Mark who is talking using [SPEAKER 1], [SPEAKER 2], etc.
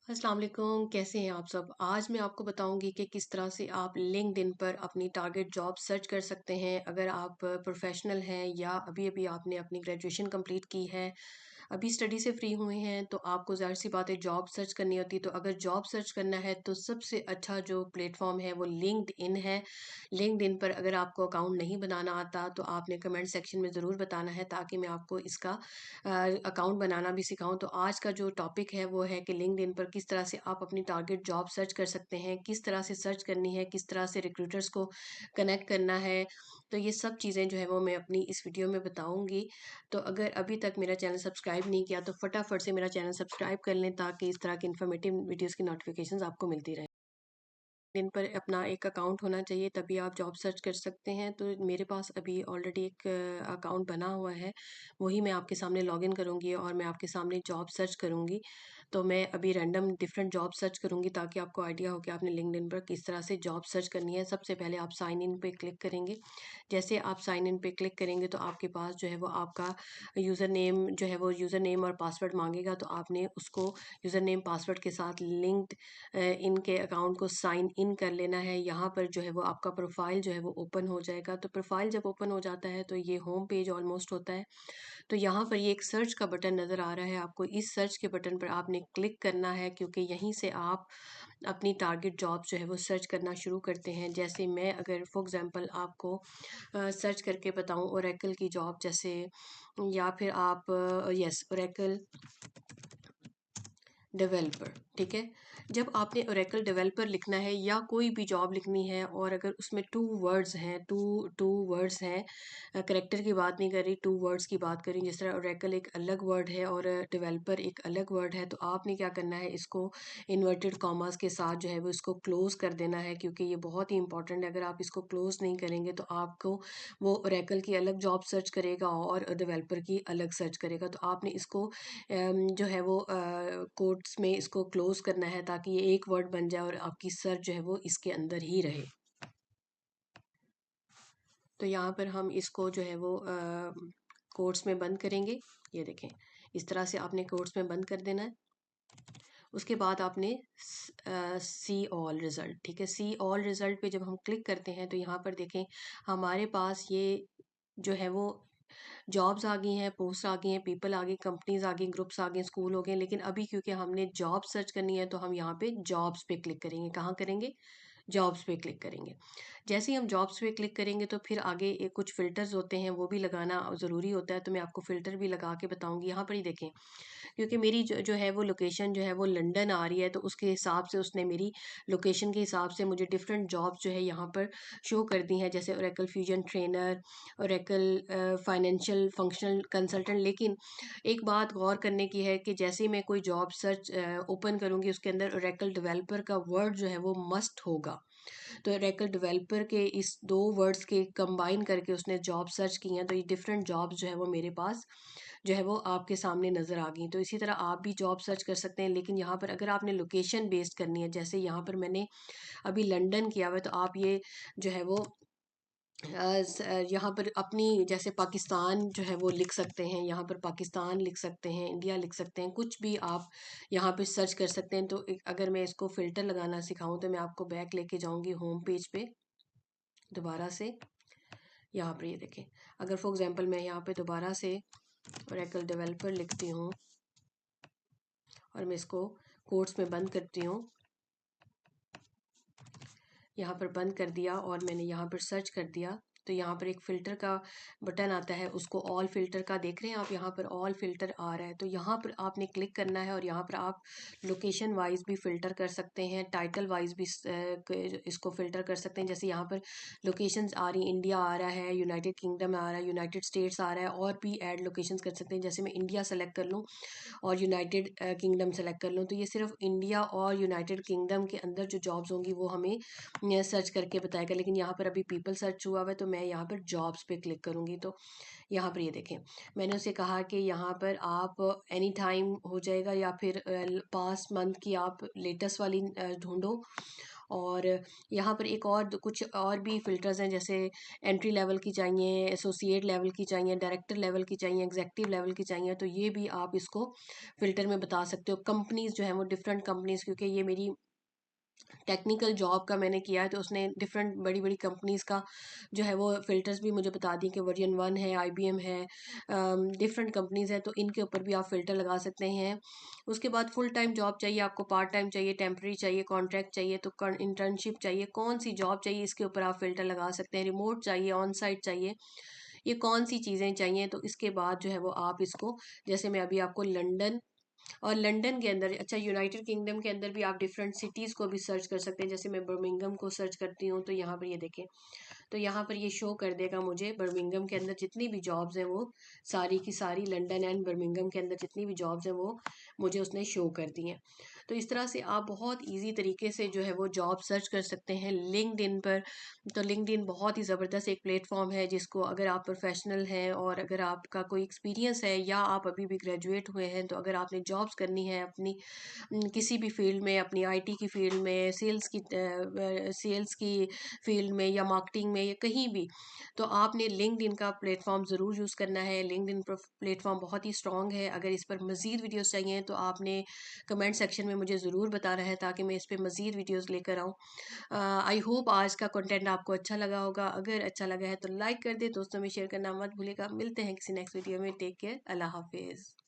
[SPEAKER 1] अस्सलाम वालेकुम, कैसे हैं आप सब। आज मैं आपको बताऊंगी कि किस तरह से आप लिंक्डइन पर अपनी टारगेट जॉब सर्च कर सकते हैं। अगर आप प्रोफेशनल हैं या अभी अभी आपने अपनी ग्रेजुएशन कंप्लीट की है, अभी स्टडी से फ्री हुए हैं, तो आपको ज़ाहिर सी बात है जॉब सर्च करनी होती है। तो अगर जॉब सर्च करना है तो सबसे अच्छा जो प्लेटफॉर्म है वो लिंक्डइन है। लिंक्डइन पर अगर आपको अकाउंट नहीं बनाना आता तो आपने कमेंट सेक्शन में ज़रूर बताना है, ताकि मैं आपको इसका अकाउंट बनाना भी सिखाऊं। तो आज का जो टॉपिक है वो है कि लिंक्डइन पर किस तरह से आप अपनी टारगेट जॉब सर्च कर सकते हैं, किस तरह से सर्च करनी है, किस तरह से रिक्रूटर्स को कनेक्ट करना है। तो ये सब चीज़ें जो है वो मैं अपनी इस वीडियो में बताऊंगी। तो अगर अभी तक मेरा चैनल सब्सक्राइब नहीं किया तो फटाफट से मेरा चैनल सब्सक्राइब कर लें, ताकि इस तरह की इन्फॉर्मेटिव वीडियोस की नोटिफिकेशंस आपको मिलती रहे। लिंक्डइन पर अपना एक अकाउंट होना चाहिए, तभी आप जॉब सर्च कर सकते हैं। तो मेरे पास अभी ऑलरेडी एक अकाउंट बना हुआ है, वही मैं आपके सामने लॉगिन करूँगी और मैं आपके सामने जॉब सर्च करूँगी। तो मैं अभी रैंडम डिफरेंट जॉब सर्च करूँगी, ताकि आपको आइडिया हो कि आपने लिंक्डइन पर किस तरह से जॉब सर्च करनी है। सबसे पहले आप साइन इन पे क्लिक करेंगे। जैसे आप साइन इन पे क्लिक करेंगे तो आपके पास जो है वो आपका यूज़र नेम जो है वो यूज़र नेम और पासवर्ड मांगेगा। तो आपने उसको यूज़र नेम पासवर्ड के साथ लिंक्ड इनके अकाउंट को साइन इन कर लेना है। यहाँ पर जो है वो आपका प्रोफाइल जो है वो ओपन हो जाएगा। तो प्रोफाइल जब ओपन हो जाता है तो ये होम पेज ऑलमोस्ट होता है। तो यहाँ पर ये एक सर्च का बटन नज़र आ रहा है आपको। इस सर्च के बटन पर आपने क्लिक करना है, क्योंकि यहीं से आप अपनी टारगेट जॉब जो है वो सर्च करना शुरू करते हैं। जैसे मैं अगर फॉर एग्जांपल आपको सर्च करके बताऊं ओरेकल की जॉब, जैसे या फिर आप यस ओरेकल डेवलपर, ठीक है। जब आपने ओरेकल डेवलपर लिखना है या कोई भी जॉब लिखनी है, और अगर उसमें टू वर्ड्स हैं, टू टू वर्ड्स हैं, करेक्टर की बात नहीं कर रही, टू वर्ड्स की बात करी, जिस तरह ओरेकल एक अलग वर्ड है और डेवलपर एक अलग वर्ड है, तो आपने क्या करना है, इसको इन्वर्टेड कॉमास के साथ जो है वो इसको क्लोज कर देना है, क्योंकि ये बहुत ही इंपॉर्टेंट है। अगर आप इसको क्लोज नहीं करेंगे तो आपको वो ओरेकल की अलग जॉब सर्च करेगा और डेवलपर की अलग सर्च करेगा। तो आपने इसको जो है वो कोट्स में इसको क्लोज करना है, ताकि ये एक वर्ड बन जाए और आपकी सर्च जो है वो इसके अंदर ही रहे। तो यहाँ पर हम इसको जो है वो कोट्स में बंद करेंगे। ये देखें, इस तरह से आपने कोट्स में बंद कर देना है। उसके बाद आपने सी ऑल रिज़ल्ट, ठीक है, सी ऑल रिज़ल्ट पे जब हम क्लिक करते हैं तो यहाँ पर देखें हमारे पास ये जो है वो जॉब्स आ गई हैं, पोस्ट आ गई हैं, पीपल आ गई, कंपनीज आ गई, ग्रुप्स आ गए, स्कूल हो गए। लेकिन अभी क्योंकि हमने जॉब सर्च करनी है तो हम यहाँ पे जॉब्स पे क्लिक करेंगे। कहाँ करेंगे? जॉब्स पे क्लिक करेंगे। जैसे ही हम जॉब्स पे क्लिक करेंगे तो फिर आगे एक कुछ फ़िल्टर्स होते हैं, वो भी लगाना ज़रूरी होता है। तो मैं आपको फ़िल्टर भी लगा के बताऊँगी। यहाँ पर ही देखें, क्योंकि मेरी जो है वो लोकेशन जो है वो लंदन आ रही है, तो उसके हिसाब से उसने मेरी लोकेशन के हिसाब से मुझे डिफरेंट जॉब्स जो है यहाँ पर शो कर दी हैं, जैसे Oracle fusion trainer, Oracle financial functional consultant. लेकिन एक बात गौर करने की है कि जैसे ही मैं कोई जॉब सर्च ओपन करूँगी, उसके अंदर ओरेकल डेवलपर का वर्ड जो है वो मस्ट होगा। तो ओरेकल डेवलपर के इस दो वर्ड्स के कंबाइन करके उसने जॉब सर्च की हैं, तो ये डिफरेंट जॉब्स जो है वो मेरे पास जो है वो आपके सामने नज़र आ गई। तो इसी तरह आप भी जॉब सर्च कर सकते हैं। लेकिन यहाँ पर अगर आपने लोकेशन बेस्ड करनी है, जैसे यहाँ पर मैंने अभी लंदन किया हुआ है, तो आप ये जो है वो यहाँ पर अपनी जैसे पाकिस्तान जो है वो लिख सकते हैं, यहाँ पर पाकिस्तान लिख सकते हैं, इंडिया लिख सकते हैं, कुछ भी आप यहाँ पे सर्च कर सकते हैं। तो अगर मैं इसको फ़िल्टर लगाना सिखाऊं तो मैं आपको बैक लेके जाऊंगी होम पेज पे दोबारा से। यहाँ पर ये देखें, अगर फॉर एग्जांपल मैं यहाँ पे दोबारा से ओरेकल डेवलपर लिखती हूँ और मैं इसको कोट्स में बंद करती हूँ, यहाँ पर बंद कर दिया और मैंने यहाँ पर सर्च कर दिया, तो यहाँ पर एक फ़िल्टर का बटन आता है, उसको ऑल फ़िल्टर का देख रहे हैं आप, यहाँ पर ऑल फ़िल्टर आ रहा है। तो यहाँ पर आपने क्लिक करना है और यहाँ पर आप लोकेशन वाइज भी फ़िल्टर कर सकते हैं, टाइटल वाइज भी इसको फ़िल्टर कर सकते हैं। जैसे यहाँ पर लोकेशंस आ रही, इंडिया आ रहा है, यूनाइटेड किंगडम आ रहा है, यूनाइटेड स्टेट्स आ रहा है, और भी ऐड लोकेशंस कर सकते हैं। जैसे मैं इंडिया सेलेक्ट कर लूँ और यूनाइटेड किंगडम सेलेक्ट कर लूँ, तो ये सिर्फ इंडिया और यूनाइटेड किंगडम के अंदर जो जॉब्स होंगी वो हमें सर्च करके बताएगा। लेकिन यहाँ पर अभी पीपल सर्च हुआ हुआ है, तो मैं यहाँ पर जॉब्स पे क्लिक करूँगी। तो यहाँ पर ये देखें, मैंने उसे कहा कि यहाँ पर आप एनी टाइम हो जाएगा, या फिर पास्ट मंथ की आप लेटेस्ट वाली ढूंढो, और यहाँ पर एक और कुछ और भी फ़िल्टर्स हैं, जैसे एंट्री लेवल की चाहिए, एसोसिएट लेवल की चाहिए, डायरेक्टर लेवल की चाहिए, एग्जेक्टिव लेवल की चाहिए, तो ये भी आप इसको फ़िल्टर में बता सकते हो। कंपनीज़ जो हैं वो डिफरेंट कंपनीज़, क्योंकि ये मेरी टेक्निकल जॉब का मैंने किया है, तो उसने डिफरेंट बड़ी बड़ी कंपनीज़ का जो है वो फ़िल्टर्स भी मुझे बता दी कि वर्जन 1 है, IBM है, डिफरेंट कंपनीज़ हैं, तो इनके ऊपर भी आप फ़िल्टर लगा सकते हैं। उसके बाद फुल टाइम जॉब चाहिए आपको, पार्ट टाइम चाहिए, टेम्प्रेरी चाहिए, कॉन्ट्रैक्ट चाहिए, तो इंटर्नशिप चाहिए, कौन सी जॉब चाहिए, इसके ऊपर आप फ़िल्टर लगा सकते हैं। रिमोट चाहिए, ऑन साइट चाहिए, ये कौन सी चीज़ें चाहिए, तो इसके बाद जो है वो आप इसको, जैसे मैं अभी आपको लंदन, और लंदन के अंदर, अच्छा यूनाइटेड किंगडम के अंदर भी आप डिफरेंट सिटीज़ को भी सर्च कर सकते हैं। जैसे मैं बर्मिंघम को सर्च करती हूँ, तो यहाँ पर ये देखें, तो यहाँ पर ये शो कर देगा मुझे बर्मिंघम के अंदर जितनी भी जॉब्स हैं वो सारी की सारी, लंदन एंड बर्मिंघम के अंदर जितनी भी जॉब्स हैं वो मुझे उसने शो कर दी हैं। तो इस तरह से आप बहुत इजी तरीके से जो है वो जॉब सर्च कर सकते हैं लिंक्डइन पर। तो लिंक्डइन बहुत ही ज़बरदस्त एक प्लेटफॉर्म है, जिसको अगर आप प्रोफेशनल हैं और अगर आपका कोई एक्सपीरियंस है या आप अभी भी ग्रेजुएट हुए हैं, तो अगर आपने जॉब्स करनी है अपनी किसी भी फील्ड में, अपनी आईटी की फील्ड में, सेल्स की फील्ड में या मार्केटिंग में या कहीं भी, तो आपने लिंक्डइन का प्लेटफॉर्म ज़रूर यूज़ करना है। लिंक्डइन प्लेटफॉर्म बहुत ही स्ट्रॉन्ग है। अगर इस पर मज़ीद वीडियोस चाहिए तो आपने कमेंट सेक्शन में मुझे ज़रूर बताना है, ताकि मैं इस पर मज़ीद वीडियोस लेकर आऊँ। आई होप आज का कंटेंट आपको अच्छा लगा होगा। अगर अच्छा लगा है तो लाइक कर दे, दोस्तों में शेयर करना मत भूलिएगा। मिलते हैं किसी नेक्स्ट वीडियो में। टेक केयर, अल्लाह हाफिज़।